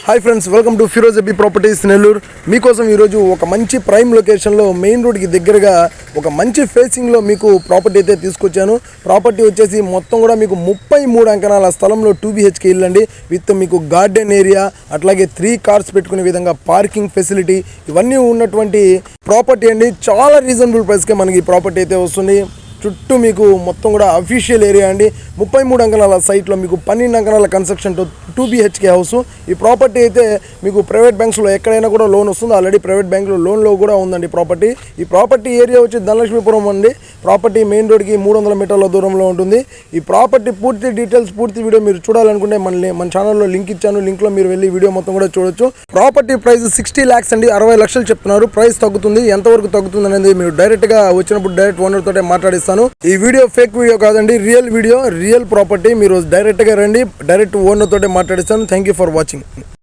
Hi friends, welcome to Firoz AB properties Nellore. మీకోసం ఈరోజు ఒక మంచి ప్రైమ్ లొకేషన్లో మెయిన్ రోడ్కి దగ్గరగా ఒక మంచి ఫేసింగ్లో మీకు ప్రాపర్టీ అయితే తీసుకొచ్చాను. ప్రాపర్టీ వచ్చేసి మొత్తం కూడా మీకు 33 అంకణాల స్థలంలో 2 BHK ఇల్లు అండి. విత్ మీకు గార్డెన్ ఏరియా, అట్లాగే 3 కార్స్ పెట్టుకునే విధంగా పార్కింగ్ ఫెసిలిటీ ఇవన్నీ ఉన్నటువంటి ప్రాపర్టీ అండి. చాలా రీజనబుల్ ప్రైస్కే మనకి ఈ ప్రాపర్టీ అయితే వస్తుంది. చుట్టూ మీకు మొత్తం కూడా అఫీషియల్ ఏరియా అండి. 33 అంకణాల సైట్లో మీకు 12 అంకణాల కన్స్ట్రక్షన్తో 2 BHK హౌస్. ఈ ప్రాపర్టీ అయితే మీకు ప్రైవేట్ బ్యాంక్స్లో ఎక్కడైనా కూడా లోన్ వస్తుంది. ఆల్రెడీ ప్రైవేట్ బ్యాంకులో లోన్లో కూడా ఉందండి ప్రాపర్టీ. ఈ ప్రాపర్టీ ఏరియా వచ్చి ధనలక్ష్మీపురం అండి. ప్రాపర్టీ మెయిన్ రోడ్కి 300 మీటర్ల దూరంలో ఉంటుంది. ఈ ప్రాపర్టీ పూర్తి డీటెయిల్స్, పూర్తి వీడియో మీరు చూడాలనుకుంటే మన ఛానల్లో లింక్ ఇచ్చాను. లింక్లో మీరు వెళ్ళి వీడియో మొత్తం కూడా చూడొచ్చు. ప్రాపర్టీ ప్రైస్ 60 lakhs అండి. 60 లక్షలు చెప్తున్నారు. ప్రైస్ తగ్గుతుంది. ఎంతవరకు తగ్గుతుంది అనేది మీరు డైరెక్ట్గా వచ్చినప్పుడు డైరెక్ట్ ఓనర్ తోటే మాట్లాడిస్తాను. ఈ వీడియో ఫేక్ వీడియో కాదండి, రియల్ వీడియో, రియల్ ప్రాపర్టీ. మీరు డైరెక్ట్గా రండి, డైరెక్ట్ ఓనర్ తోటే మాట్లాడిస్తాను. Thank you for watching.